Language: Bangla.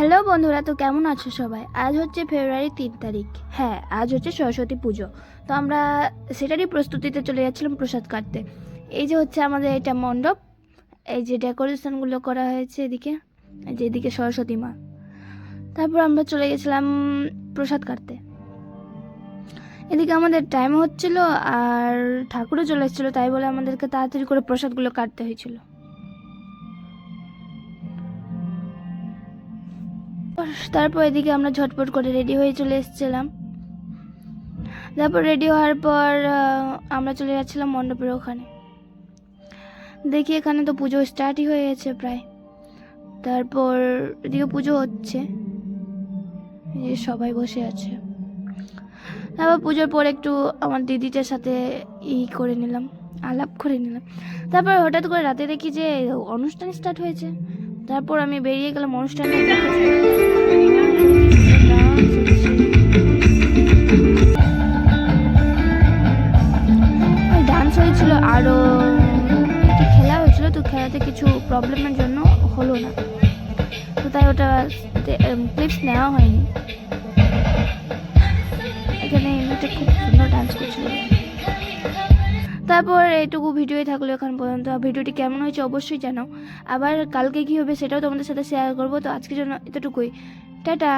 হ্যালো বন্ধুরা, তো কেমন আছো সবাই? আজ হচ্ছে ফেব্রুয়ারি 3 তারিখ। হ্যাঁ, আজ হচ্ছে সরস্বতী পুজো। তো আমরা সেটারই প্রস্তুতিতে চলে যাচ্ছিলাম প্রসাদ কাটতে। এই যে হচ্ছে আমাদের এটা মণ্ডপ, এই যে ডেকোরেশনগুলো করা হয়েছে এদিকে, এই যে এদিকে সরস্বতী মা। তারপর আমরা চলে গেছিলাম প্রসাদ কাটতে। এদিকে আমাদের টাইম হচ্ছিল আর ঠাকুরও চলে এসেছিলো, তাই বলে আমাদেরকে তাড়াতাড়ি করে প্রসাদগুলো কাটতে হয়েছিল। তারপর এদিকে আমরা ঝটপট করে রেডি হয়ে চলে এসেছিলাম। তারপর রেডি হওয়ার পর আমরা চলে যাচ্ছিলাম মণ্ডপের ওখানে। দেখি এখানে তো পুজো স্টার্টই হয়ে গেছে প্রায়। তারপর এদিকে পুজো হচ্ছে, এই যে সবাই বসে আছে। তারপর পুজোর পর একটু আমার দিদিদের সাথে করে নিলাম, আলাপ করে নিলাম। তারপর হঠাৎ করে রাতে দেখি যে অনুষ্ঠান স্টার্ট হয়েছে। তারপর আমি বেরিয়ে গেলাম অনুষ্ঠানে। ডান্স হয়েছিল, আরও একটু খেলা হয়েছিল, তো খেলাতে কিছু প্রবলেমের জন্য হলো না, তো তাই ওটা ক্লিপস নেওয়া হয়নি। এখানে এমনিতে খুব সুন্দর ডান্স করছিল। তারপর এইটুকু ভিডিওই থাকলো এখন পর্যন্ত। ভিডিওটি কেমন হয়েছে অবশ্যই জানাও। আবার কালকে কী হবে সেটাও তোমাদের সাথে শেয়ার করবো। তো আজকের জন্য এতটুকুই, টাটা।